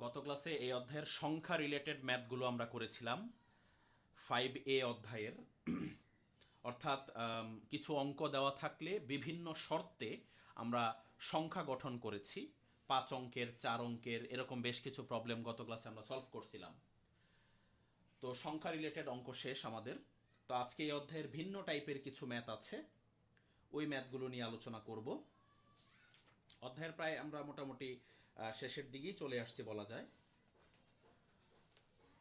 গত ক্লাসে এই অধ্যায়ের সংখ্যা রিলেটেড ম্যাথগুলো আমরা করেছিলাম 5A অধ্যায়ের। অর্থাৎ কিছু অঙ্ক দেওয়া থাকলে বিভিন্ন শর্তে আমরা সংখ্যা গঠন করেছি। 5 অঙ্কের, 4 অঙ্কের, এরকম বেশ কিছু প্রবলেম গত ক্লাসে আমরা সলভ করছিলাম। তো সংখ্যা রিলেটেড অঙ্ক শেষ আমাদের। তো আজকে এই অধ্যায়ের ভিন্ন টাইপের কিছু ম্যাথ আছে, ওই ম্যাথগুলো নিয়ে আলোচনা করব। অধ্যায়ের প্রায় আমরা মোটামুটি শেষের দিকেই চলে আসছি বলা যায়।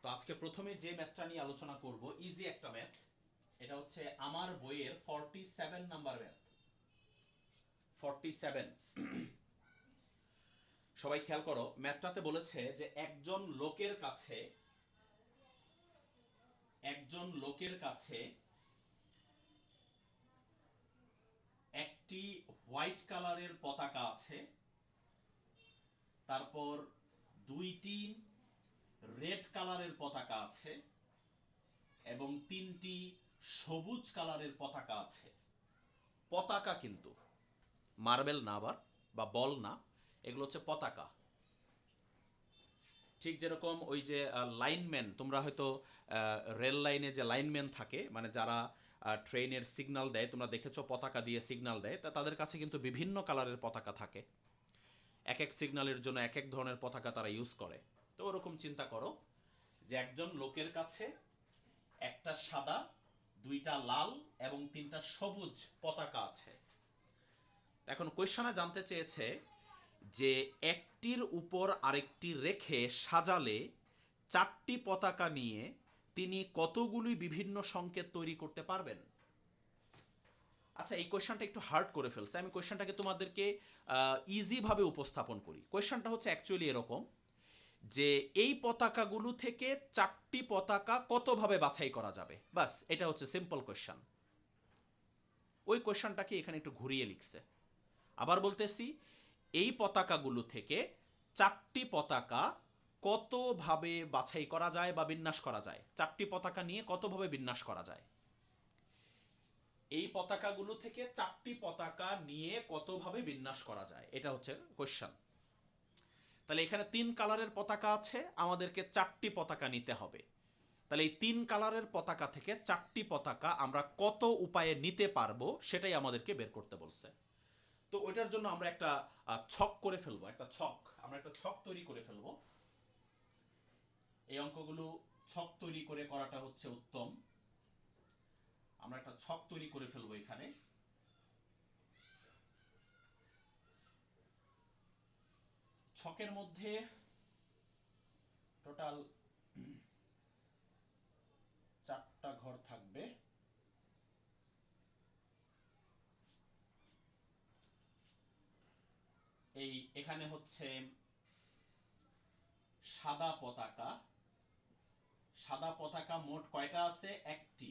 তো আজকে প্রথমে যে ম্যাথটা নিয়ে আলোচনা করব, ইজি একটা ম্যাথ। এটা হচ্ছে আমার বইয়ের 47 নাম্বার ম্যাথ। 47। সবাই খেয়াল করো, ম্যাথটাতে বলেছে যে একজন লোকের কাছে একটি হোয়াইট কালারের পতাকা আছে, তারপর 2টি রেড কালারের পতাকা আছে এবং 3টি সবুজ কালারের পতাকা আছে। পতাকা কিন্তু মার্বেল না আবার, বা বল না, এগুলো হচ্ছে পতাকা। ঠিক যেরকম ওই যে লাইনম্যান, তোমরা হয়তো রেল লাইনে যে লাইনম্যান থাকে, মানে যারা ট্রেনের সিগন্যাল দেয়, তোমরা দেখেছো পতাকা দিয়ে সিগন্যাল দেয়, তা তাদের কাছে কিন্তু বিভিন্ন কালারের পতাকা থাকে। এক এক সিগন্যালের জন্য এক এক ধরনের পতাকা তারা ইউজ করে। তো ওরকম চিন্তা করো যে একজন লোকের কাছে একটা সাদা, 2টা লাল এবং 3টা সবুজ পতাকা আছে। এখন কোয়েশ্চনে জানতে চেয়েছে যে একটির উপর আরেকটি রেখে সাজালে 4টি পতাকা নিয়ে তিনি কতগুলি বিভিন্ন সংকেত তৈরি করতে পারবেন। আচ্ছা, এই কোয়েশ্চনটা একটু হার্ড করে ফেলছে। আমি কোয়েশ্চনটাকে তোমাদেরকে ইজিভাবে উপস্থাপন করি। কোয়েশ্চনটা হচ্ছে অ্যাকচুয়ালি এরকম যে এই পতাকাগুলো থেকে 4টি পতাকা কতভাবে বাছাই করা যাবে, বাস এটা হচ্ছে সিম্পল কোয়েশ্চন। ওই কোয়েশ্চনটাকে এখানে একটু ঘুরিয়ে লিখছে। আবার বলতেছি, এই পতাকাগুলো থেকে 4টি পতাকা কতভাবে বাছাই করা যায় বা বিন্যাস করা যায়, 4টি পতাকা নিয়ে কতভাবে বিন্যাস করা যায়। এই পতাকাগুলো থেকে 4টি পতাকা নিয়ে কতভাবে বিন্যাস করা যায়, এটা হচ্ছে কোয়েশ্চন। তাহলে এখানে 3 কালারের পতাকা আছে, আমাদেরকে 4টি পতাকা নিতে হবে। তাহলে এই 3 কালারের পতাকা থেকে 4টি পতাকা আমরা কত উপায়ে নিতে পারবো সেটাই আমাদেরকে বের করতে বলছে। তো ওইটার জন্য আমরা একটা ছক করে ফেলবো, আমরা একটা ছক তৈরি করে ফেলবো। এই অঙ্কগুলো ছক তৈরি করে করাটা হচ্ছে উত্তম। আমরা একটা ছক তৈরি করে ফেলবো এখানে। ছকের মধ্যে টোটাল 4টা ঘর থাকবে। এখানে হচ্ছে সাদা পতাকা মোট কয়টা আছে? একটি।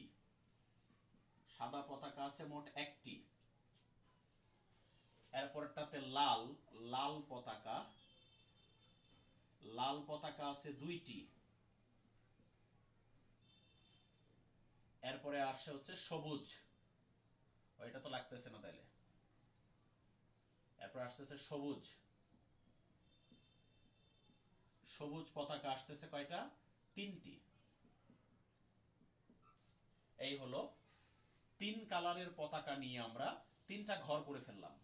সাদা পতাকা আছে মোট একটি। এরপরটাতে লাল পতাকা আছে 2টি। এরপরে আসে হচ্ছে সবুজ, ওইটা তো লাগতেছে না তাইলে। এরপর আসতেছে সবুজ পতাকা আসতেছে কয়টা? 3টি। এই হলো 3 কালারের পতাকা নিয়ে আমরা 3টা ঘর করে ফেললাম।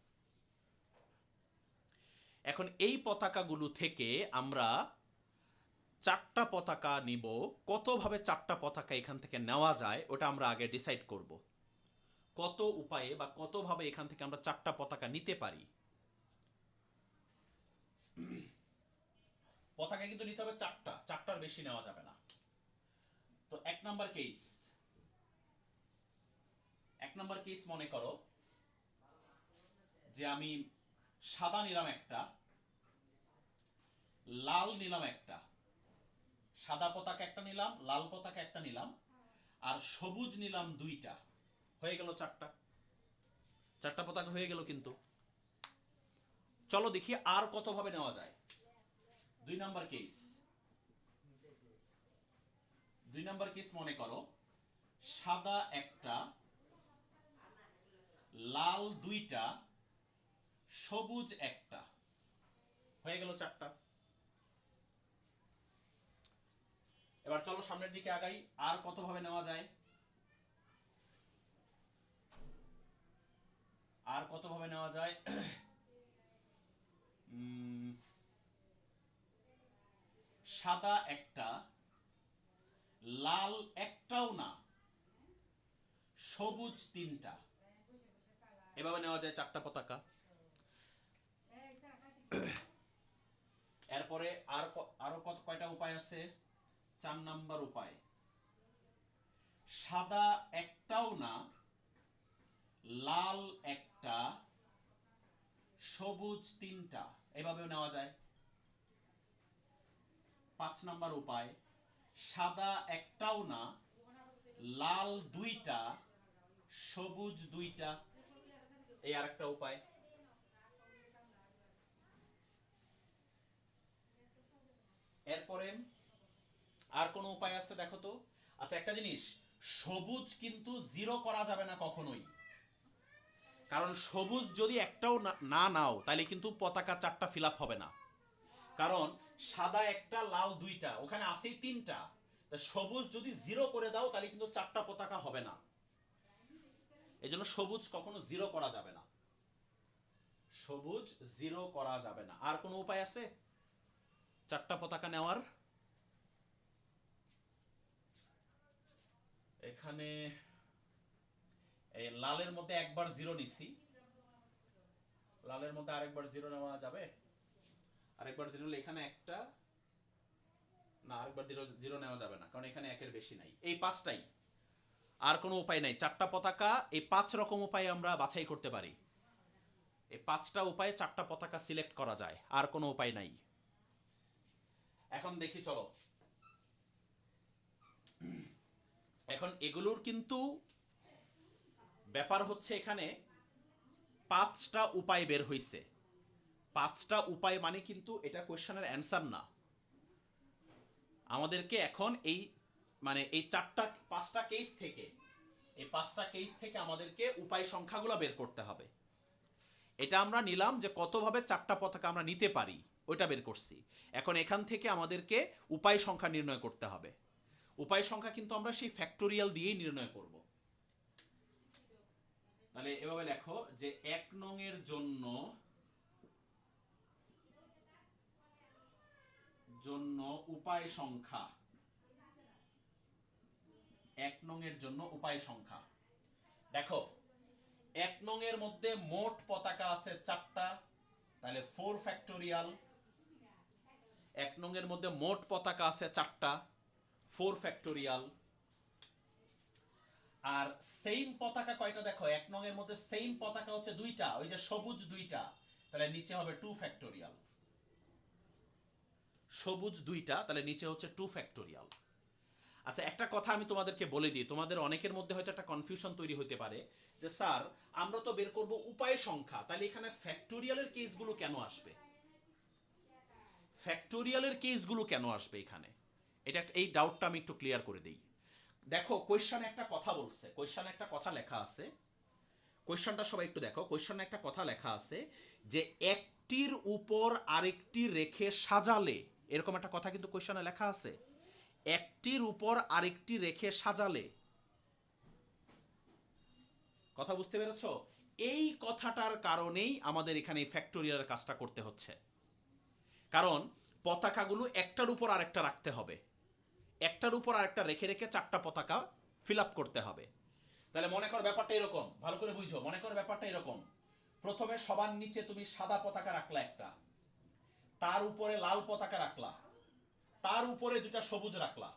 এখন এই পতাকাগুলো থেকে আমরা 4টা পতাকা নিব। কতভাবে 4টা পতাকা এখান থেকে নেওয়া যায় ওটা আমরা আগে ডিসাইড করব। কত উপায়ে বা কতভাবে এখান থেকে আমরা 4টা পতাকা নিতে পারি। পতাকা কিন্তু নিতে হবে 4টার বেশি নেওয়া যাবে না। তো এক নাম্বার কেস মনে করো যে আমি সাদা নিলাম একটা, লাল নিলাম একটা, সাদা পতাকা একটা নিলাম, লাল পতাকা একটা নিলাম, আর সবুজ নিলাম 2টা। হয়ে গেল 4টা পতাকা হয়ে গেল। কিন্তু চলো দেখি আর কতভাবে নেওয়া যায়। 2 নাম্বার কেস মনে করো সাদা একটা, লাল 2টা, সবুজ একটা। হয়ে গেল 4টা। চলো সামনের দিকে আগাই। আর কত ভাবে নেওয়া যায়, আর কত ভাবে নেওয়া যায়? সাদা একটা, লাল একটাও না, সবুজ তিনটা, এভাবে নেওয়া যায় চারটা পতাকা। এরপরে আরো কয়টা উপায় আছে? 4 নাম্বার উপায়, সাদা একটাও না, লাল একটা, সবুজ তিনটা, এভাবেও নেওয়া যায়। 5 নাম্বার উপায়, সাদা একটাও না, লাল দুইটা, সবুজ দুইটা, এই আরেকটা উপায়। এরপরে আর কোন উপায় আছে দেখো তো? আচ্ছা একটা জিনিস, সবুজ কিন্তু জিরো করা যাবে না কখনোই, কারণ সবুজ যদি একটাও না নাও তাহলে কিন্তু পতাকা চারটা ফিল আপ হবে না। কারণ সাদা একটা, লাল দুইটা, ওখানে আছেই তিনটা, তা সবুজ যদি জিরো করে দাও তাহলে কিন্তু চারটা পতাকা হবে না। এই জন্য সবুজ কখনো জিরো করা যাবে না, সবুজ জিরো করা যাবে না। আর কোনো উপায় আছে চারটা পতাকা নেওয়ার? এখানে এই লালের মধ্যে একবার জিরো নিছি, লালের মধ্যে আরেকবার জিরো নেওয়া যাবে? আরেকবার জিরো নিলে এখানে একটা, না আরেকবার জিরো নেওয়া যাবে না, কারণ এখানে একের বেশি নাই। এই পাঁচটাই, আর কোনো উপায় নাই। চারটা পতাকা, এই 5 রকম উপায়ে আমরা বাছাই করতে পারি। এই 5টা উপায়ে চারটা পতাকা সিলেক্ট করা যায়, আর কোনো উপায় নাই। এখন দেখি চলো, এখন এগুলোর কিন্তু ব্যাপার হচ্ছে এখানে 5টা উপায় বের হইছে। 5টা উপায় মানে কিন্তু এটা কোশ্চেনের অ্যান্সার না। আমাদেরকে এখন এই মানে এই 5টা কেস থেকে, এই 5টা কেস থেকে আমাদেরকে উপায় সংখ্যাগুলো বের করতে হবে। এটা আমরা নিলাম যে কতভাবে চারটা পতাকা আমরা নিতে পারি, ওইটা বের করছি। এখন এখান থেকে আমাদেরকে উপায় সংখ্যা নির্ণয় করতে হবে। উপায় সংখ্যা কিন্তু আমরা সেই ফ্যাক্টোরিয়াল দিয়েই নির্ণয় করব। তাহলে এভাবে লেখো যে 1 নং এর জন্য উপায় সংখ্যা, 1 নং এর জন্য উপায় সংখ্যা। দেখো 1 নং এর মধ্যে মোট পতাকা আছে 4টা, তাহলে 4 ফ্যাক্টোরিয়াল। 1 নং এর মধ্যে মোট পতাকা আছে 4টা, 4 ফ্যাক্টোরিয়াল। আর সেম পতাকা কয়টা দেখো, 1 নং এর মধ্যে সেম পতাকা হচ্ছে 2টা, ওই যে সবুজ 2টা, তাহলে নিচে হবে 2 ফ্যাক্টোরিয়াল। সবুজ 2টা, তাহলে নিচে হচ্ছে 2 ফ্যাক্টোরিয়াল। আচ্ছা একটা কথা আমি তোমাদেরকে বলে দিই, তোমাদের অনেকের মধ্যে হয়তো একটা কনফিউশন তৈরি হতে পারে যে স্যার আমরা তো বের করব উপায় সংখ্যা, তাহলে এখানে ফ্যাক্টোরিয়ালের কেসগুলো কেন আসবে? ফ্যাক্টোরিয়ালের কেসগুলো কেন আসবে এখানে? এটা এই ডাউটটা আমি একটু ক্লিয়ার করে দেই। দেখো কোয়েশ্চনে একটা কথা বলছে, কোয়েশ্চনে একটা কথা লেখা আছে, কোয়েশ্চনটা সবাই একটু দেখো। কোয়েশ্চনে একটা কথা লেখা আছে যে একটির উপর আরেকটি রেখে সাজালে, এরকম একটা কথা কিন্তু কোয়েশ্চনে লেখা আছে, একটির উপর আরেকটি রেখে সাজালে। কথা বুঝতে পেরেছো? এই কথাটার কারণেই আমাদের এখানে ফ্যাক্টোরিয়ালের কাজটা করতে হচ্ছে, কারণ পতাকাগুলো একটার উপর আরেকটা রাখতে হবে, একটার উপর আরেকটা রেখে রেখে চারটা পতাকা ফিল আপ করতে হবে। তাহলে মনে করো ব্যাপারটা এরকম, ভালো করে বুঝো, মনে করো ব্যাপারটা এরকম, প্রথমে সবার নিচে তুমি সাদা পতাকা রাখলা একটা, তার উপরে লাল পতাকা রাখলা, তার উপরে 2টা সবুজ রাখলা,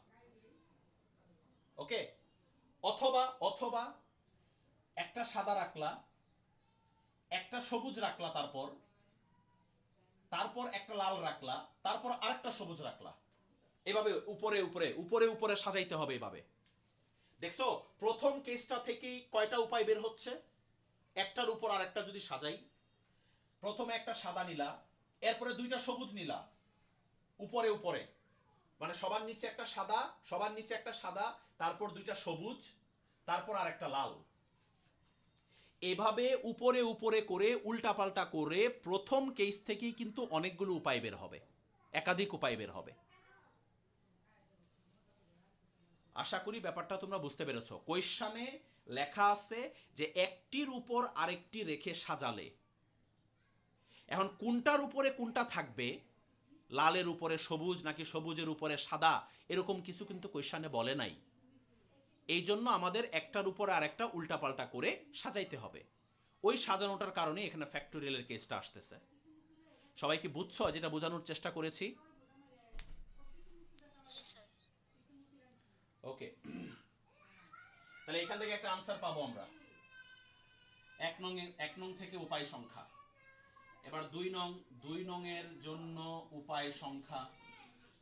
ওকে? অথবা অথবা একটা সাদা রাখলা, একটা সবুজ রাখলা, তারপর তারপর একটা লাল রাখলা, তারপর আরেকটা সবুজ রাখলা, এভাবে উপরে উপরে উপরে উপরে সাজাইতে হবে এভাবে। দেখছো প্রথম কেসটা থেকেই কয়টা উপায় বের হচ্ছে? একটার উপর আরেকটা যদি সাজাই, প্রথমে একটা সাদা নিলা, এরপরে 2টা সবুজ নিলা উপরে উপরে, মানে সবার নিচে একটা সাদা, সবার নিচে একটা সাদা, তারপর 2টা সবুজ, তারপর আরেকটা লাল। এভাবে উপরে উপরে করে উল্টাপাল্টা করে প্রথম কেস থেকেই কিন্তু অনেকগুলো উপায় বের হবে, একাধিক উপায় বের হবে। আশা করি ব্যাপারটা তোমরা বুঝতে পেরেছো। কোয়েশ্চানে লেখা আছে যে একটির উপর আরেকটি রেখে সাজালে, এখন কোনটার উপরে কোনটা থাকবে, লালের উপরে সবুজ নাকি সবুজের উপরে সাদা, এরকম কিছু কিন্তু কোয়েশ্চানে বলে নাই। এই জন্য আমাদের একটার উপরে আরেকটা উল্টাপাল্টা করে সাজাইতে হবে। ওই সাজানোটার কারণে এখানে ফ্যাক্টোরিয়ালের কেসটা আসতেছে। সবাই কি বুঝছো যেটা বোঝানোর চেষ্টা করেছি? ওকে, তাহলে এখান থেকে একটা আনসার পাবো আমরা। এক নং থেকে উপায় সংখ্যা। এবার দুই নং এর জন্য উপায় সংখ্যা।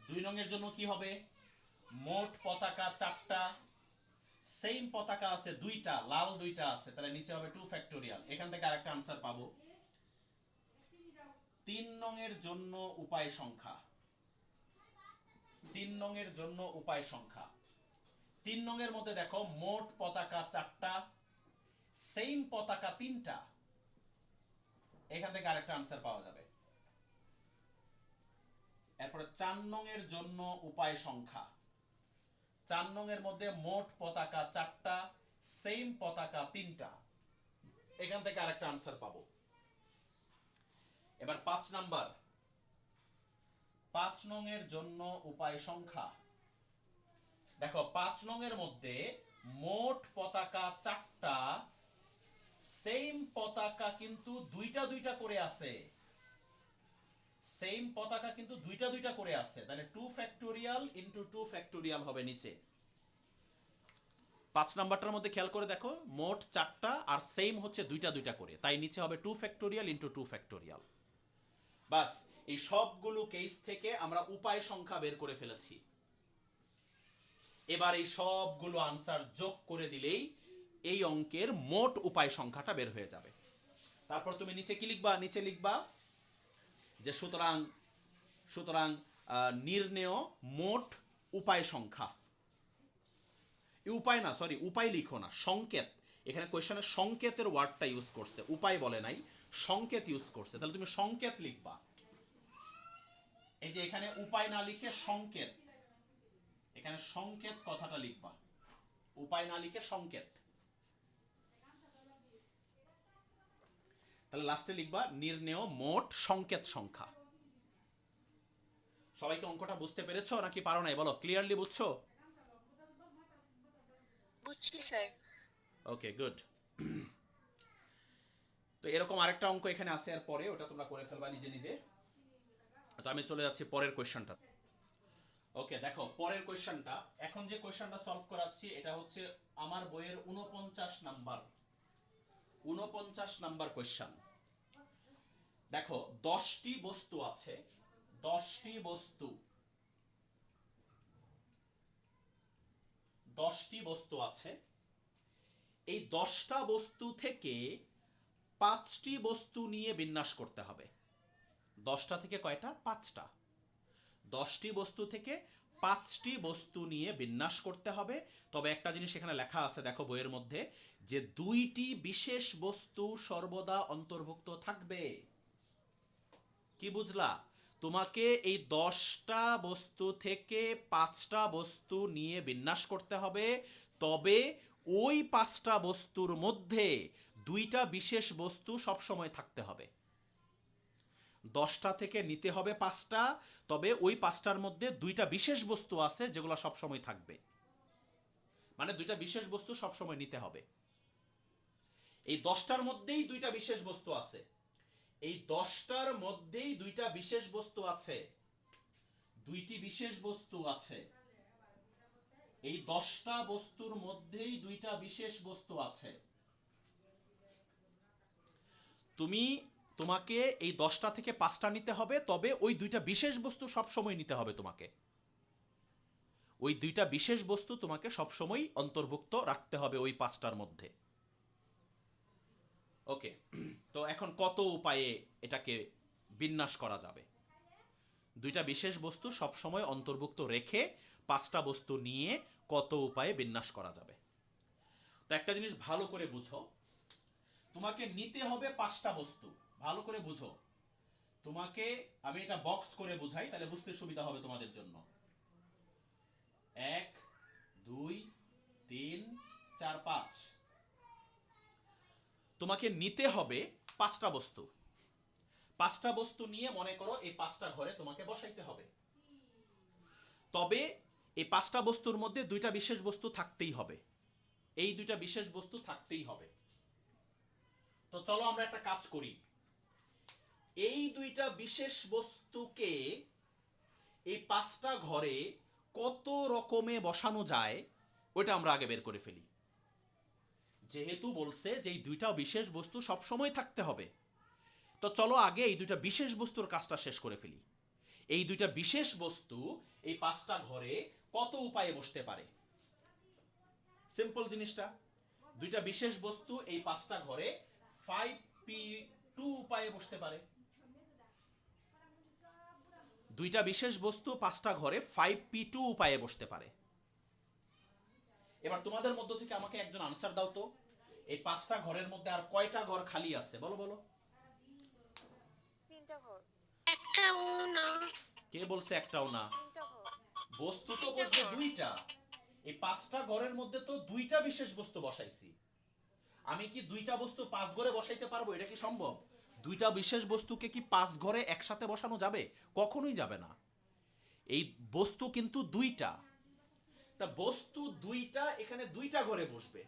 2 নং এর জন্য কি হবে? মোট পতাকা 4টা, সেম পতাকা আছে 2টা, লাল 2টা আছে, তাহলে নিচে হবে 2 ফ্যাক্টোরিয়াল। এখান থেকে আরেকটা আনসার পাবো। 3 নং এর জন্য উপায় সংখ্যা। 3 নং এর জন্য উপায় সংখ্যা। 3 নং এর মধ্যে দেখো মোট পতাকা 4টা, সেম পতাকা 3টা, এখান থেকে আরেকটা আনসার পাওয়া যাবে। এরপরে 4 নং এর জন্য উপায় সংখ্যা। 4 নং এর মধ্যে মোট পতাকা 4টা, সেম পতাকা 3টা, এখান থেকে আরেকটা আনসার পাবো। এবার 5 নাম্বার, 5 নং এর জন্য উপায় সংখ্যা। দেখো 5 নং এর মধ্যে মোট পতাকা 4টা, সেম পতাকা কিন্তু 2টা করে আছে, সেম পতাকা কিন্তু 2টা করে আছে, তাহলে 2 ফ্যাক্টোরিয়াল ইনটু 2 ফ্যাক্টোরিয়াল হবে নিচে। 5 নাম্বারটার মধ্যে খেয়াল করে দেখো মোট 4টা আর সেম হচ্ছে 2টা করে, তাই নিচে হবে 2 ফ্যাক্টোরিয়াল ইনটু 2 ফ্যাক্টোরিয়াল। বাস, এই সবগুলো কেস থেকে আমরা উপায় সংখ্যা বের করে ফেলেছি। এবার এই সবগুলো আনসার যোগ করে দিলেই এই অঙ্কের মোট উপায় সংখ্যাটা বের হয়ে যাবে। তারপর তুমি নিচে কি লিখবা? নিচে লিখবা যে সুতরাং নির্ণেয় মোট উপায় সংখ্যা। উপায় না, সরি, উপায় লিখো না, সংকেত। এখানে কোয়েশ্চনে সংকেতের ওয়ার্ডটা ইউজ করছে, উপায় বলে নাই, সংকেত ইউজ করছে। তাহলে তুমি সংকেত লিখবা। এই যে এখানে উপায় না লিখে সংকেত, এখানে সংকেত কথাটা লিখবা, উপায় না লিখে সংকেত। তাহলে লাস্টে লিখবা নির্ণেয় মোট সংকেত সংখ্যা। সবাইকে অঙ্কটা বুঝতে পেরেছো নাকি পারো নাই? বলো, ক্লিয়ারলি বুঝছো? বুঝছি স্যার। ওকে, গুড। তো এরকম আরেকটা অঙ্ক এখানে আছে, আর পরে ওটা তোমরা করে ফেলবা নিজে নিজে। তো আমি চলে যাচ্ছি পরের কোয়েশ্চনটা। ওকে, দেখো পরের কোয়েশ্চনটা, এখন যে কোয়েশ্চনটা সলভ করাচ্ছি এটা হচ্ছে আমার বইয়ের 49 নাম্বার কোয়েশ্চন। দেখো 10টি বস্তু আছে, 10টি বস্তু, 10টি বস্তু আছে। এই 10টা বস্তু থেকে 5টি বস্তু নিয়ে বিন্যাস করতে হবে। 10টা থেকে কয়টা? 5টা। 10টি বস্তু থেকে 5টি বস্তু নিয়ে বিন্যাস করতে হবে। তবে একটা জিনিস এখানে লেখা আছে দেখো বইয়ের মধ্যে, যে 2টি বিশেষ বস্তু সর্বদা অন্তর্ভুক্ত থাকবে। কি বুঝলা? তোমাকে এই 10টা বস্তু থেকে 5টা বস্তু নিয়ে বিন্যাস করতে হবে, তবে ওই 5টা বস্তুর মধ্যে 2টা বিশেষ বস্তু সবসময় থাকতে হবে। 10টা থেকে নিতে হবে 5টা, তবে ওই 5টার মধ্যে 2টা বিশেষ বস্তু আছে যেগুলো সবসময় থাকবে, মানে 2টা বিশেষ বস্তু সবসময় নিতে হবে। এই 10টার মধ্যেই 2টা বিশেষ বস্তু আছে, এই 10টার মধ্যেই 2টা বিশেষ বস্তু আছে, 2টি বিশেষ বস্তু আছে, এই 10টা বস্তুর মধ্যেই 2টা বিশেষ বস্তু আছে। তোমাকে এই 10টা থেকে 5টা নিতে হবে, তবে ওই 2টা বিশেষ বস্তু সবসময় নিতে হবে তোমাকে। ওই 2টা বিশেষ বস্তু তোমাকে সবসময় অন্তর্ভুক্ত রাখতে হবে ওই 5টার মধ্যে। ওকে, তো এখন কত উপায়ে এটাকে বিন্যাস করা যাবে? 2টা বিশেষ বস্তু সবসময় অন্তর্ভুক্ত রেখে 5টা বস্তু নিয়ে কত উপায়ে বিন্যাস করা যাবে? তো একটা জিনিস ভালো করে বুঝো, তোমাকে নিতে হবে 5টা বস্তু, ভালো করে বুঝো। তোমাকে, আমি এটা বক্স করে বুঝাই তাহলে বুঝতে সুবিধা হবে তোমাদের জন্য। 1 2 3 4 5। তোমাকে নিতে হবে 5টা বস্তু। 5টা বস্তু নিয়ে মনে করো এই 5টা ঘরে তোমাকে বসাইতে হবে। তবে এই 5টা বস্তুর মধ্যে 2টা বিশেষ বস্তু থাকতেই হবে। এই 2টা বিশেষ বস্তু থাকতেই হবে। তো চলো আমরা একটা কাজ করি। এই 2টা বিশেষ বস্তুকে এই 5টা ঘরে কত রকমে বসানো যায় ওটা আমরা আগে বের করে ফেলি। যেহেতু বলছে যে এই 2টা বিশেষ বস্তু সব সময় থাকতে হবে, তো চলো আগে এই 2টা বিশেষ বস্তুর কাজটা শেষ করে ফেলি। এই 2টা বিশেষ বস্তু এই 5টা ঘরে কত উপায়ে বসতে পারে? সিম্পল জিনিসটা। 2টা বিশেষ বস্তু এই 5টা ঘরে 5p2 উপায়ে বসতে পারে। 2টা বিশেষ বস্তু 5টা ঘরে 5p2 উপায়ে বসতে পারে। এবার তোমাদের মধ্য থেকে আমাকে একজন আনসার দাও তো, এই 5টা ঘরের মধ্যে আর কয়টা ঘর খালি আছে? বলো বলো। 3টা ঘর। একটাও না। কে বলছে একটাও না? 3টা ঘর। বস্তু তো বসবে 2টা। এই 5টা ঘরের মধ্যে তো 2টা বিশেষ বস্তু বসাইছি। আমি কি 2টা বস্তু 5 ঘরে বসাইতে পারবো? এটা কি সম্ভব? 2টা বিশেষ বস্তুকে কি 5 ঘরে একসাথে বসানো যাবে? কখনোই যাবে না। এই বস্তু কিন্তু 2টা। তা বস্তু 2টা এখানে 2টা ঘরে বসবে।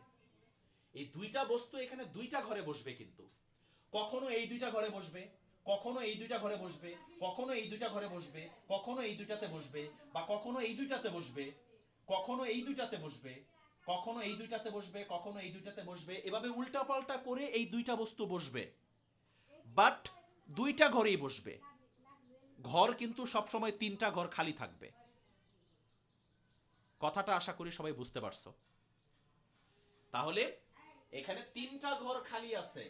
এই 2টা বস্তু এখানে 2টা ঘরে বসবে, কিন্তু কখনো এই 2টা ঘরে বসবে, কখনো এই 2টা ঘরে বসবে, কখনো এই 2টা ঘরে বসবে, কখনো এই 2টাতে বসবে, বা কখনো এই 2টাতে বসবে, কখনো এই 2টাতে বসবে, কখনো এই 2টাতে বসবে, কখনো এই 2টাতে বসবে। এভাবে উল্টাপাল্টা করে এই 2টা বস্তু বসবে, বাট 2টা ঘরেই বসবে। ঘর কিন্তু সবসময় 3টা ঘর খালি থাকবে। কথাটা আশা করি সবাই বুঝতে পারছো। তাহলে এখানে 3টা ঘর খালি আছে।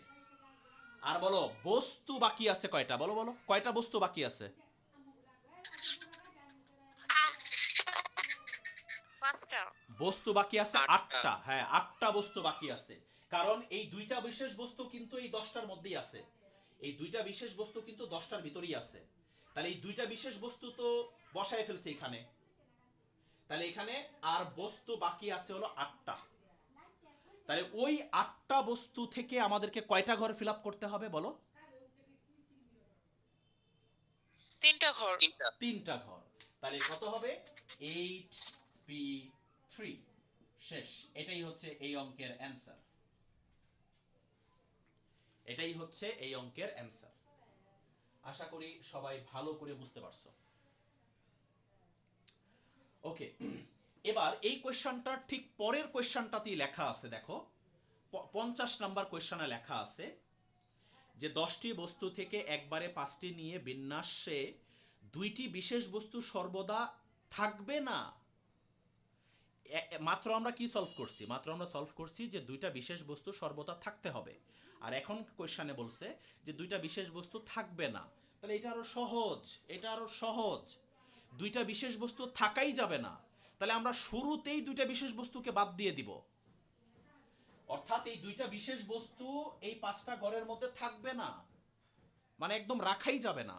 আর বলো বস্তু বাকি আছে কয়টা? বলো বলো, কয়টা বস্তু বাকি আছে? 5টা। বস্তু বাকি আছে 8টা। হ্যাঁ, 8টা বস্তু বাকি আছে। কারণ এই 2টা বিশেষ বস্তু কিন্তু এই 10টার মধ্যেই আছে। এই 2টা বিশেষ বস্তু কিন্তু 10টার ভিতরেই আছে। তাহলে এই 2টা বিশেষ বস্তু তো বসায় ফেলছে এখানে। তাহলে এখানে আর বস্তু বাকি আছে হলো 8টা। তাহলে ওই 8টা বস্তু থেকে আমাদেরকে কয়টা ঘর ফিল আপ করতে হবে বলো? 3টা ঘর। 3টা ঘর। তাহলে কত হবে? 8p3। শেষ। এটাই হচ্ছে এই অঙ্কের অ্যান্সার। এটাই হচ্ছে এই অঙ্কের অ্যান্সার। আশা করি সবাই ভালো করে বুঝতে পারছো। ওকে, এবার এই কোয়েশ্চনটার ঠিক পরের কোয়েশ্চনটাতেই লেখা আছে, দেখো 50 নাম্বার কোয়েশ্চনে লেখা আছে যে 10টি বস্তু থেকে একবারে 5টি নিয়ে বিন্যাসে 2টি বিশেষ বস্তু সর্বদা থাকবে না। মাত্র আমরা কি সলভ করছি? মাত্র আমরা সলভ করছি যে 2টা বিশেষ বস্তু সর্বদা থাকতে হবে। আর এখন কোয়েশ্চনে বলছে যে 2টা বিশেষ বস্তু থাকবে না। তাহলে এটা আরো সহজ, এটা আরো সহজ। 2টা বিশেষ বস্তু থাকাই যাবে না, তাহলে আমরা শুরুতেই 2টা বিশেষ বস্তুকে বাদ দিয়ে দিব। অর্থাৎ এই 2টা বিশেষ বস্তু এই 5টা ঘরের মধ্যে থাকবে না, মানে একদম রাখাই যাবে না।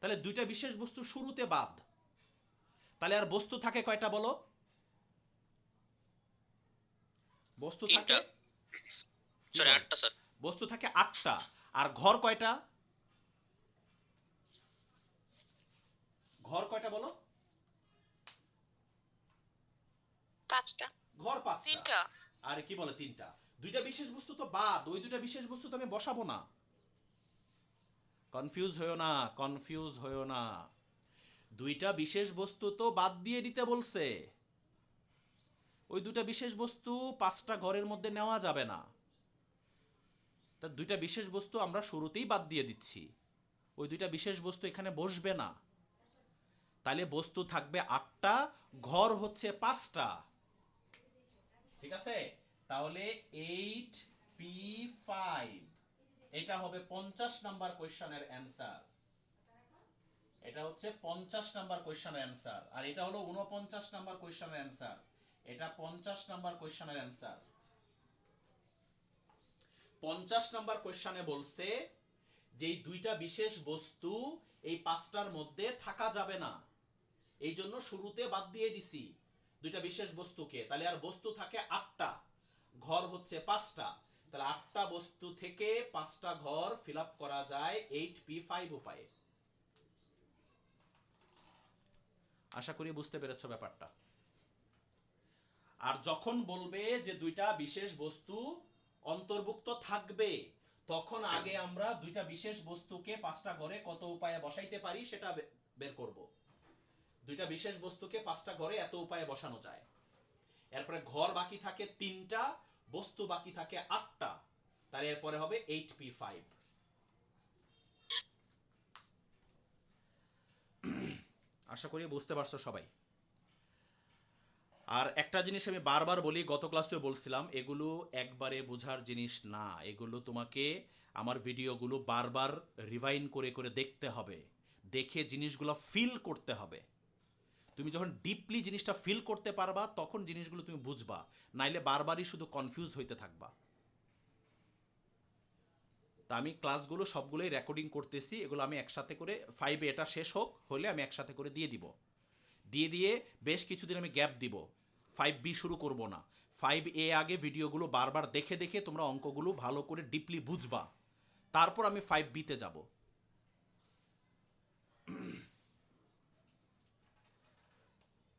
তাহলে 2টা বিশেষ বস্তু শুরুতে বাদ। তাহলে আর বস্তু থাকে কয়টা বলো? বস্তু থাকে সরি 8টা স্যার। বস্তু থাকে 8টা। আর ঘর কয়টা? ঘর কয়টা বলো? 5টা। ঘর 5টা। 3টা। আরে কি বলে 3টা? 2টা বিশেষ বস্তু তো বাদ, ওই 2টা বিশেষ বস্তু তো আমি বসাবো না। কনফিউজ হয়ো না, কনফিউজ হয়ো না। 2টা বিশেষ বস্তু তো বাদ দিয়ে দিতে বলছে। ওই 2টা বিশেষ বস্তু 5টা ঘরের মধ্যে নেওয়া যাবে না। তা 2টা বিশেষ বস্তু আমরা শুরুতেই বাদ দিয়ে দিচ্ছি। ওই 2টা বিশেষ বস্তু এখানে বসবে না। তাহলে বস্তু থাকবে 8টা, ঘর হচ্ছে 5টা। ঠিক আছে? তাহলে 8p5 এটা হবে 50 নাম্বার কোয়েশ্চনের অ্যান্সার। এটা হচ্ছে 50 নাম্বার কোয়েশ্চনের অ্যান্সার। আর এটা হলো 49 নাম্বার কোয়েশ্চনের অ্যান্সার। এটা 50 নাম্বার কোয়েশ্চনের অ্যান্সার। 50 নাম্বার কোয়েশ্চনে বলছে যে এই 2টা বিশেষ বস্তু এই 5টার মধ্যে থাকা যাবে না, এই জন্য শুরুতে বাদ দিয়ে দিছি। দুইটা বিশেষ বস্তুকে, তাহলে আর বস্তু থাকে 8টা, ঘর হচ্ছে 5টা, তাহলে 8টা বস্তু থেকে 5টা ঘর ফিল আপ করা যায় 8p5 উপায়ে। আশা করি বুঝতে পেরেছো ব্যাপারটা। আর যখন বলবে যে দুইটা বিশেষ বস্তু অন্তর্ভুক্ত থাকবে, তখন আগে আমরা দুইটা বিশেষ বস্তুকে 5টা ঘরে কত উপায়ে বসাইতে পারি সেটা বের করব। দুইটা বিশেষ বস্তুকে 5টা ঘরে এত উপায়ে বসানো যায়। এরপরে ঘর বাকি থাকে 3টা, বস্তু বাকি থাকে 8টা, তাহলে এরপরে হবে 8p5। আশা করি বুঝতে পারছো সবাই। আর একটা জিনিস আমি বারবার বলি, গত ক্লাসেও বলছিলাম, এগুলো একবারে বোঝার জিনিস না, এগুলো তোমাকে আমার ভিডিওগুলো বারবার রিভাইন করে করে দেখতে হবে, দেখে জিনিসগুলো ফিল করতে হবে। তুমি যখন ডিপলি জিনিসটা ফিল করতে পারবা তখন জিনিসগুলো তুমি বুঝবা, নাইলে বারবারই শুধু কনফিউজ হইতে থাকবা। তা আমি ক্লাসগুলো সবগুলোই রেকর্ডিং করতেছি, এগুলো আমি একসাথে করে 5-এ এটা শেষ হলে আমি একসাথে করে দিয়ে দিব। দিয়ে বেশ কিছুদিন আমি গ্যাপ দিব, 5B শুরু করব না। 5A আগে ভিডিওগুলো বারবার দেখে দেখে তোমরা অঙ্কগুলো ভালো করে ডিপলি বুঝবা, তারপর আমি 5Bতে যাব।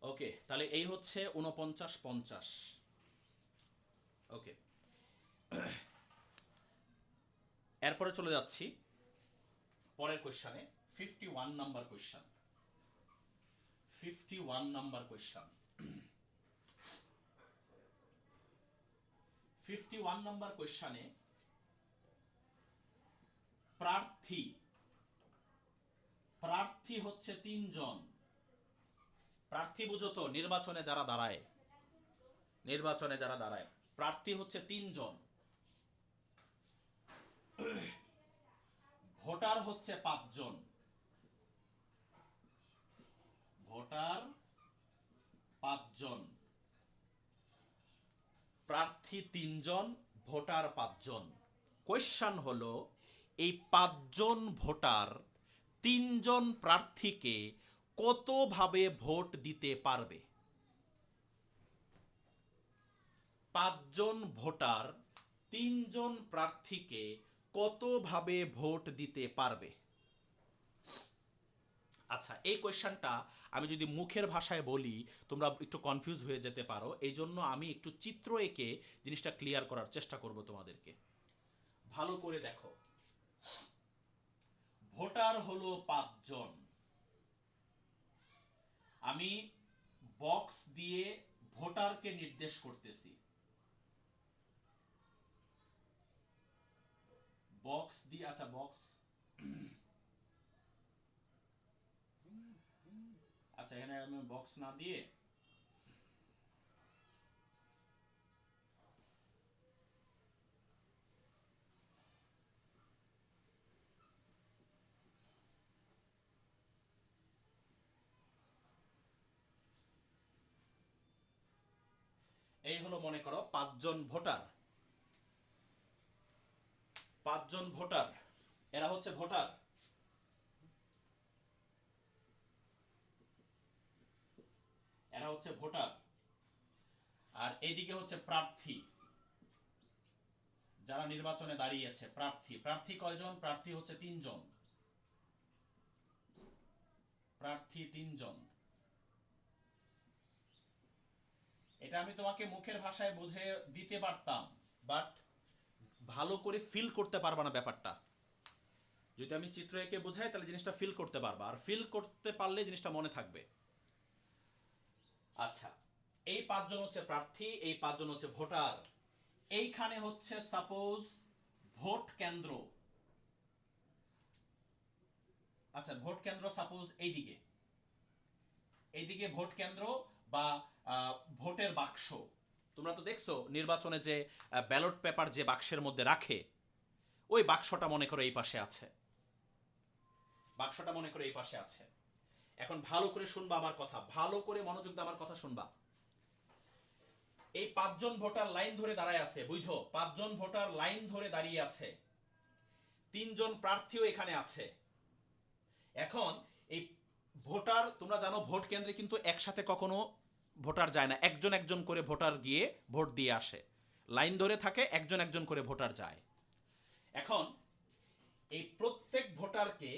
ওকে, তাহলে এই হচ্ছে 49-50। ওকে, এরপরে চলে যাচ্ছি পরের কোয়েশ্চনে, 51 number question. 51 number question. 51 number কোয়েশ্চনে প্রার্থী হচ্ছে 3 জন। প্রার্থী বুঝো তো, নির্বাচনে যারা দাঁড়ায়, প্রার্থী হচ্ছে 3 জন, ভোটার হচ্ছে 5 জন। ভোটার 5 জন, প্রার্থী 3 জন, ভোটার 5 জন। কোয়েশ্চন হলো, এই 5 জন ভোটার 3 জন প্রার্থীকে কতভাবে ভোট দিতে পারবে? 5 জন ভোটার 3 জন প্রার্থীকে কতভাবে ভোট দিতে পারবে? আচ্ছা, এই কোয়েশ্চনটা আমি যদি মুখের ভাষায় বলি তোমরা একটু কনফিউজ হয়ে যেতে পারো, এই জন্য আমি একটু চিত্র এঁকে জিনিসটা ক্লিয়ার করার চেষ্টা করব তোমাদেরকে। ভালো করে দেখো, ভোটার হলো 5 জন, আমি বক্স দিয়ে ভোটারকে নির্দেশ করতেছি, বক্স দিয়ে, আচ্ছা বক্স, আচ্ছা এখানে আমি বক্স না দিয়ে এই হলো, মনে করো 5 জন ভোটার, 5 জন ভোটার, এরা হচ্ছে ভোটার। এরা হচ্ছে ভোটার, আর এইদিকে হচ্ছে প্রার্থী, যারা নির্বাচনে দাঁড়িয়েছে। প্রার্থী কয়জন? প্রার্থী হচ্ছে 3 জন, প্রার্থী 3 জন। এটা আমি তোমাকে মুখের ভাষায় বুঝে দিতে পারতাম, বাট ভালো করে ফিল করতে পারবা না ব্যাপারটা। যদি আমি চিত্র এঁকে বোঝাই তাহলে জিনিসটা ফিল করতে পারবা, আর ফিল করতে পারলে জিনিসটা মনে থাকবে। আচ্ছা, এই 5 জন হচ্ছে প্রার্থী, এই 5 জন হচ্ছে ভোটার। এইখানে হচ্ছে সাপোজ ভোট কেন্দ্র, আচ্ছা ভোট কেন্দ্র সাপোজ এইদিকে ভোট কেন্দ্র বা ভোটের বাক্স। তোমরা তো দেখছো নির্বাচনে যে ব্যালট পেপার যে বাক্সের মধ্যে রাখে, ওই বাক্সটা মনে করো এই পাশে আছে, বাক্সটা মনে করো এই পাশে আছে। এখন ভালো করে শুনবা আমার কথা, ভালো করে মনোযোগ দিয়ে আমার কথা শুনবা। এই 5 জন ভোটার লাইন ধরে দাঁড়ায় আছে, বুঝছো? 5 জন ভোটার লাইন ধরে দাঁড়িয়ে আছে, 3 জন প্রার্থীও এখানে আছে। এখন এই ভোটার, তোমরা জানো ভোট কেন্দ্রে কিন্তু একসাথে কখনো ভোটার যায় না, একজন একজন করে ভোটার গিয়ে ভোট দিয়ে আসে, লাইন ধরে থাকে, একজন একজন করে ভোটার যায়। এখন এই প্রত্যেক ভোটারকে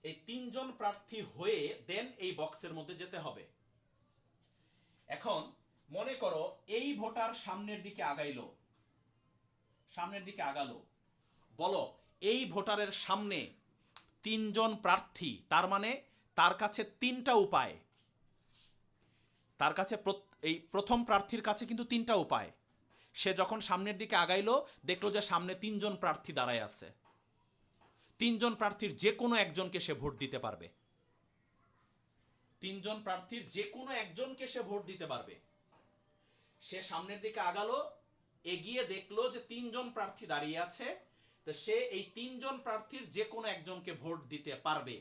এই 3 জন প্রার্থী হয়ে দেন এই বক্সের মধ্যে যেতে হবে। এখন মনে করো এই ভোটার সামনের দিকে আগাইলো, বলো এই ভোটারের সামনে 3 জন প্রার্থী, তার মানে তার কাছে 3টা উপায়, তার কাছে এই প্রথম প্রার্থীর কাছে কিন্তু 3টা উপায়। সে যখন সামনের দিকে আগাইলো দেখলো যে সামনে 3 জন প্রার্থী দাঁড়ায় আছে, 3 জন প্রার্থীর যে কোনো একজনকে সে ভোট দিতে পারবে, 3 জন প্রার্থীর যে কোনো একজনকে সে ভোট দিতে পারবে। সে সামনের দিকে আগালো, এগিয়ে দেখলো যে 3 জন প্রার্থী দাঁড়িয়ে আছে, তো সে এই 3 জন প্রার্থীর যে কোনো একজনকে ভোট দিতে পারবে।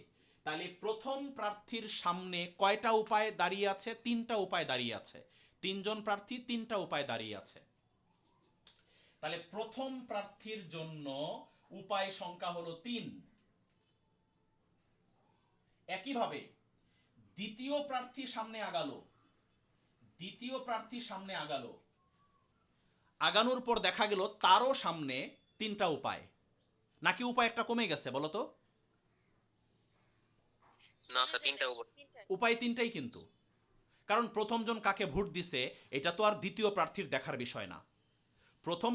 তাহলে প্রথম প্রার্থীর সামনে কয়টা উপায় দাঁড়িয়ে আছে? 3টা উপায় দাঁড়িয়ে আছে। 3 জন প্রার্থী 3টা উপায় দাঁড়িয়ে আছে। তাহলে প্রথম প্রার্থীর জন্য উপায় সংখ্যা হলো 3। একইভাবে দ্বিতীয় প্রার্থী সামনে আগালো, আগানোর পর দেখা গেল তারও সামনে 3টা উপায়, নাকি উপায় একটা কমে গেছে বলো তো? না স্যার, 3টা উপর। উপায় 3টাই কিন্তু, কারণ প্রথম জন কাকে ভোট দিছে এটা তো আর দ্বিতীয় প্রার্থীর দেখার বিষয় না। প্রথম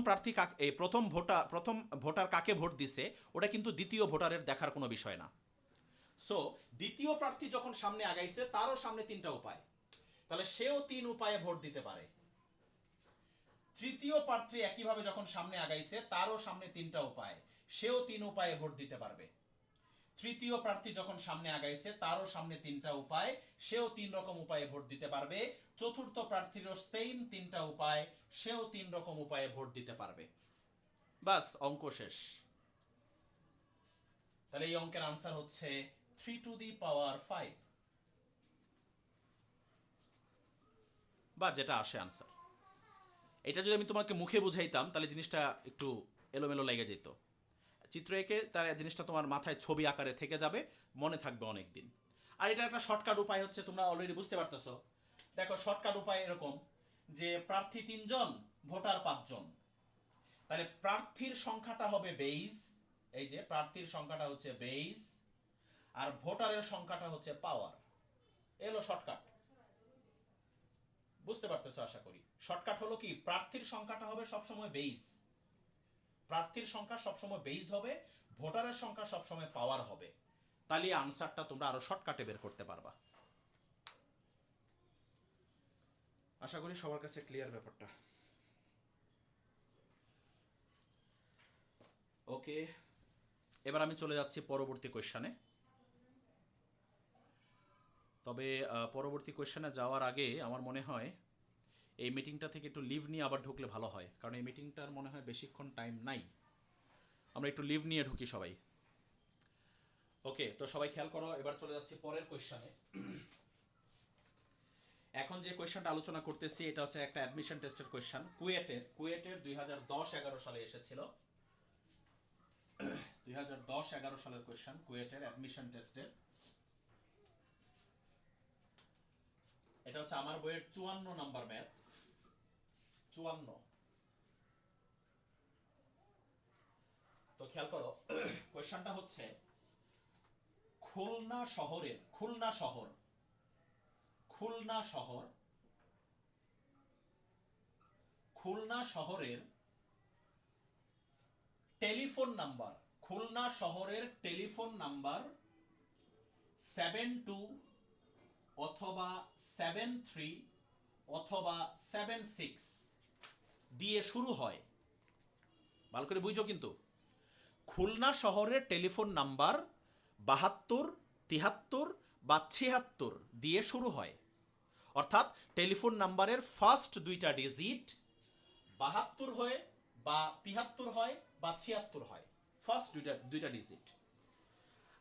ভোটার কাকে ভোট দিছে ওটা কিন্তু দ্বিতীয় ভোটারের দেখার কোনো বিষয় না। সো দ্বিতীয় প্রার্থী যখন সামনে আগাইছে তারও সামনে 3টা উপায়, তাহলে সেও 3 উপায়ে ভোট দিতে পারে। তৃতীয় প্রার্থী একইভাবে যখন সামনে আগাইছে তারও সামনে 3টা উপায়, সেও 3 উপায়ে ভোট দিতে পারবে। তৃতীয় প্রার্থী যখন সামনে আগাইছে তারও সামনে 3টা উপায়, সেও 3 রকম উপায়ে ভোট দিতে পারবে। চতুর্থ প্রার্থীরও সেম 3টা উপায়, সেও 3 রকম উপায়ে ভোট দিতে পারবে। বাস, অঙ্ক শেষ। তাহলে এই অঙ্কের আনসার হচ্ছে 3⁵ বা যেটা আসে আনসার। এটা যদি আমি তোমাকে মুখে বুঝাইতাম তাহলে জিনিসটা একটু এলোমেলো লেগে যেত। চিত্র এঁকে তার জিনিসটা তোমার মাথায় ছবি আকারে থেকে যাবে, মনে থাকবে অনেক দিন। আর এটা একটা শর্টকাট উপায় হচ্ছে, তোমরা অলরেডি বুঝতে পারতেছো। দেখো শর্টকাট উপায় এরকম যে প্রার্থী 3 জন, ভোটার 5 জন, তাহলে প্রার্থীর সংখ্যাটা হবে বেইজ, এই যে প্রার্থীর সংখ্যাটা হচ্ছে বেইজ, আর ভোটারের সংখ্যাটা হচ্ছে পাওয়ার। এলো শর্টকাট, বুঝতে পারতেছো আশা করি। শর্টকাট হলো কি, প্রার্থীর সংখ্যাটা হবে সবসময় বেইজ, প্রার্থীর সংখ্যা সবসময় বেইজ হবে, ভোটারের সংখ্যা সবসময় পাওয়ার হবে। তাহলে আনসারটা তোমরা আরো শর্টকাটে বের করতে পারবা। আশা করি সবার কাছে ক্লিয়ার ব্যাপারটা। ওকে, এবার আমি চলে যাচ্ছি পরবর্তী কোয়েশ্চনে। তবে পরবর্তী কোয়েশ্চনে যাওয়ার আগে আমার মনে হয় এই মিটিংটা থেকে একটু লিভ নিয়ে আবার ঢুকলে ভালো হয়, কারণ এই মিটিংটার মনে হয় বেশিক্ষণ টাইম নাই। আমরা একটু লিভ নিয়ে ঢুকি সবাই। ওকে, তো সবাই খেয়াল করো, এবার চলে যাচ্ছি পরের কোয়েশ্চনে। এখন যে কোয়েশ্চনটা আলোচনা করতেছি এটা হচ্ছে একটা অ্যাডমিশন টেস্টের কোয়েশ্চন, কুয়েটের 2010-11 সালে এসেছিল। 2010-11 সালের কোয়েশ্চন, কুয়েটের অ্যাডমিশন টেস্টের। এটা হচ্ছে আমার বইয়ের 54 নাম্বার ম্যাথ, 54। তো খেয়াল করো, কোয়েশ্চনটা হচ্ছে খুলনা শহরের টেলিফোন নাম্বার 72 অথবা 73 অথবা 76 দিয়ে শুরু হয়। ভালো করে বুঝো কিন্তু, খুলনা শহরের টেলিফোন নাম্বার 72, 73 বা 76 দিয়ে শুরু হয়। অর্থাৎ টেলিফোন নাম্বারের ফার্স্ট 2টা ডিজিট 72 হয় বা 73 হয় বা 76 হয়, ফার্স্ট 2টা ডিজিট।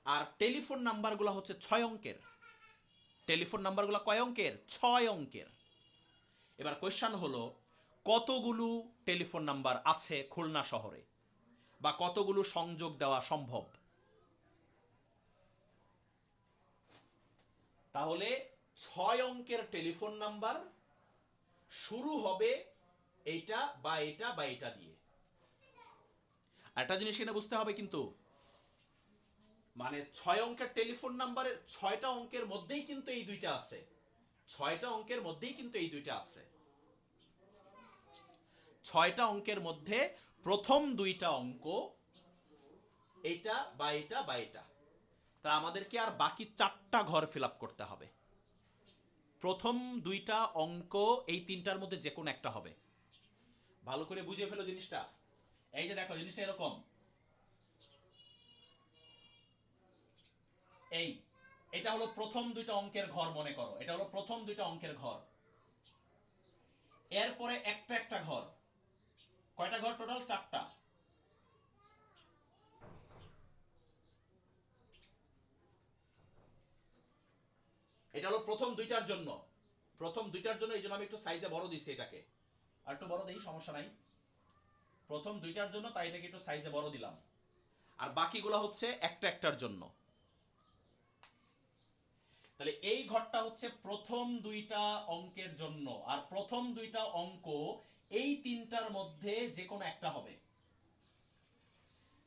আর টেলিফোন নাম্বারগুলো হচ্ছে 6 অঙ্কের। টেলিফোন নাম্বারগুলো কয় অঙ্কের? 6 অঙ্কের। এবার কোয়েশ্চন হলো কতগুলো টেলিফোন নাম্বার আছে খুলনা শহরে, বা কতগুলো সংযোগ দেওয়া সম্ভব? তাহলে 6 অঙ্কের টেলিফোন নাম্বার শুরু হবে এইটা বা এটা বা এটা দিয়ে। একটা জিনিস এখানে বুঝতে হবে কিন্তু, মানে 6 অঙ্কের টেলিফোন নাম্বারের 6টা অঙ্কের মধ্যেই কিন্তু এই দুইটা আছে, 6টা অঙ্কের মধ্যেই কিন্তু এই দুইটা আছে। 6টা অঙ্কের মধ্যে প্রথম দুইটা অঙ্ক এটা বা এটা বা এটা, তা আমাদেরকে আর বাকি 4টা ঘর ফিল আপ করতে হবে। প্রথম দুইটা অঙ্ক এই তিনটার মধ্যে যে কোনো একটা হবে। ভালো করে বুঝে ফেলো জিনিসটা। এই যে দেখো জিনিসটা এরকম, এটা হলো প্রথম দুইটা অঙ্কের ঘর, মনে করো এটা হলো প্রথম দুইটা অঙ্কের ঘর। এরপরে একটা একটা ঘর, কয়টা ঘর টোটাল? 4টা। এটা হলো প্রথম দুইটার জন্য, এই জন্য আমি একটু সাইজে বড় দিচ্ছি এটাকে, আর একটু বড় দেই, সমস্যা নাই। প্রথম দুইটার জন্য তাই এটাকে একটু সাইজে বড় দিলাম, আর বাকিগুলো হচ্ছে একটা একটার জন্য। তাহলে এই ঘরটা হচ্ছে প্রথম দুইটা অঙ্কের জন্য, আর প্রথম দুইটা অঙ্ক এই তিনটার মধ্যে যে কোনো একটা হবে।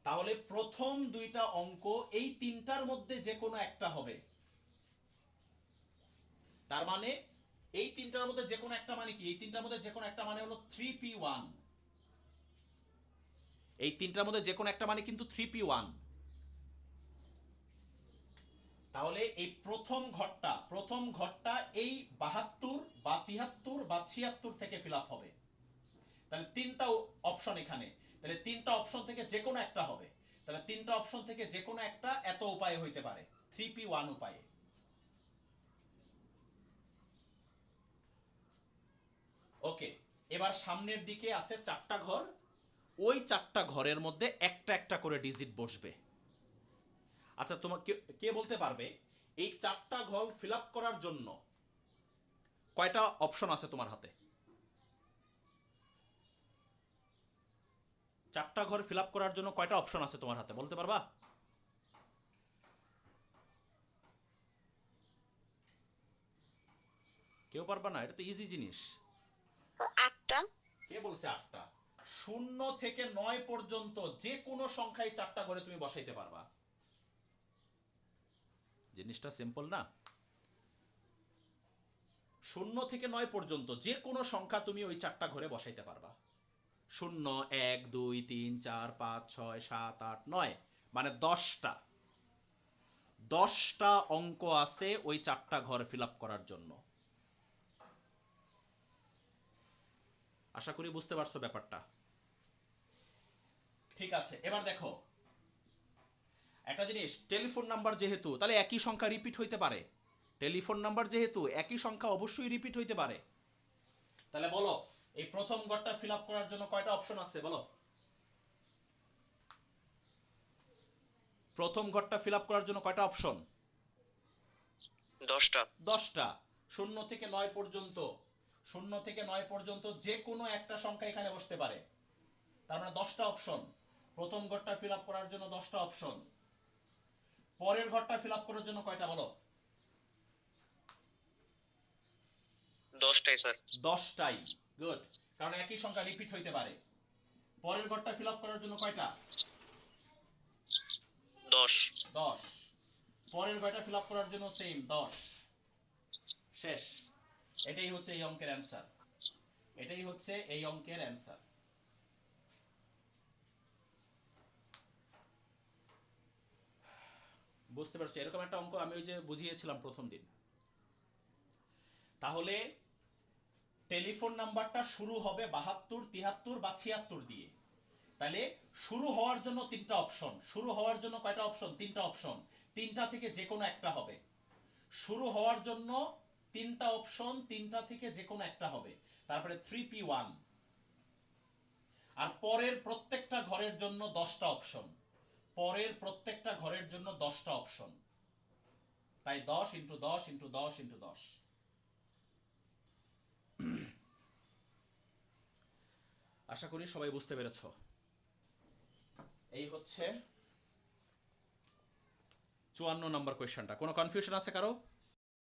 তাহলে প্রথম দুইটা অঙ্ক এই তিনটার মধ্যে যে কোনো একটা হবে, তার মানে এই তিনটার মধ্যে যে কোনো একটা মানে কি? এই তিনটার মধ্যে যে কোনো একটা মানে হলো 3p1। এই তিনটার মধ্যে যে কোনো একটা মানে কিন্তু 3p1। তাহলে এই প্রথম ঘরটা এই 72 বা 73 বা 76 থেকে ফিল আপ হবে। তাহলে তিনটা অপশন এখানে, তাহলে তিনটা অপশন থেকে যে কোনো একটা হবে। তাহলে তিনটা অপশন থেকে যে কোনো একটা এত উপায় হইতে পারে, 3p1 উপায়ে। ওকে, এবার সামনের দিকে আছে 4টা ঘর, ওই 4টা ঘরের মধ্যে একটা একটা করে ডিজিট বসবে। আচ্ছা, তোমাকে কে বলতে পারবে এই 4টা ঘর ফিল আপ করার জন্য কয়টা অপশন আছে তোমার হাতে? 4টা ঘর ফিল আপ করার জন্য কয়টা অপশন আছে তোমার হাতে, বলতে পারবা? কেউ পারবা না? এটা তো ইজি জিনিস। 8টা। কে বলছে 8টা? 0 থেকে 9 পর্যন্ত যে কোনো সংখ্যায় 4টা ঘরে তুমি বসাইতে পারবা। জিনিসটা সিম্পল না? 0 থেকে 9 পর্যন্ত যে কোনো সংখ্যা তুমি ওই 4টা ঘরে বসাইতে পারবা। 0, 1, 2, 3, 4, 5, 6, 7, 8, 9, মানে 10টা অঙ্ক আছে ওই 4টা ঘর ফিল আপ করার জন্য। আশা করি বুঝতে পারছো ব্যাপারটা। ঠিক আছে, এবার দেখো একটা জিনিস, টেলিফোন নাম্বার যেহেতু, তাহলে একই সংখ্যা রিপিট হইতে পারে। টেলিফোন নাম্বার যেহেতু একই সংখ্যা অবশ্যই রিপিট হইতে পারে। তাহলে বলো এই প্রথম ঘরটা ফিল আপ করার জন্য কয়টা অপশন আছে বলো? প্রথম ঘরটা ফিল আপ করার জন্য কয়টা অপশন? 10টা। 10টা। 0 থেকে 9 পর্যন্ত, 0 থেকে 9 পর্যন্ত যে কোনো একটা সংখ্যা এখানে বসতে পারে, তার মানে 10টা অপশন। প্রথম ঘরটা ফিল আপ করার জন্য 10টা অপশন। পরের ঘরটা ফিল আপ করার জন্য কয়টা বলো? 10টাই স্যার। 10টাই। গুড, কারণ একই সংখ্যা রিপিট হইতে পারে। পরের ঘরটা ফিল আপ করার জন্য কয়টা? 10। 10। পরের ঘরটা ফিল আপ করার জন্য সেম 10। শেষ। এটাই হচ্ছে এই অঙ্কের অ্যান্সার, এটাই হচ্ছে এই অঙ্কের অ্যান্সার। বুঝতে পারছো? এরকম একটা অঙ্ক আমি ওই যে বুঝিয়েছিলাম প্রথম দিন। তাহলে টেলিফোন নাম্বারটা শুরু হবে 72, 73 বা 76 দিয়ে। তাহলে শুরু হওয়ার জন্য তিনটা অপশন, শুরু হওয়ার জন্য কয়টা অপশন? তিনটা অপশন। তিনটা থেকে যে কোনো একটা হবে। শুরু হওয়ার জন্য তিনটা অপশন, তিনটা থেকে যে কোনো একটা হবে। তারপরে 3p1। আর পরের প্রত্যেকটা ঘরের জন্য 10টা অপশন, পরের প্রত্যেকটা ঘরের জন্য 10টা অপশন। তাই 10 ইন্টু 10 ইন্টু 10 ইন্টু 10। আশা করি সবাই বুঝতে পেরেছো। এই হচ্ছে 54 নম্বর কোয়েশ্চনটা। কোনো কনফিউশন আছে কারো?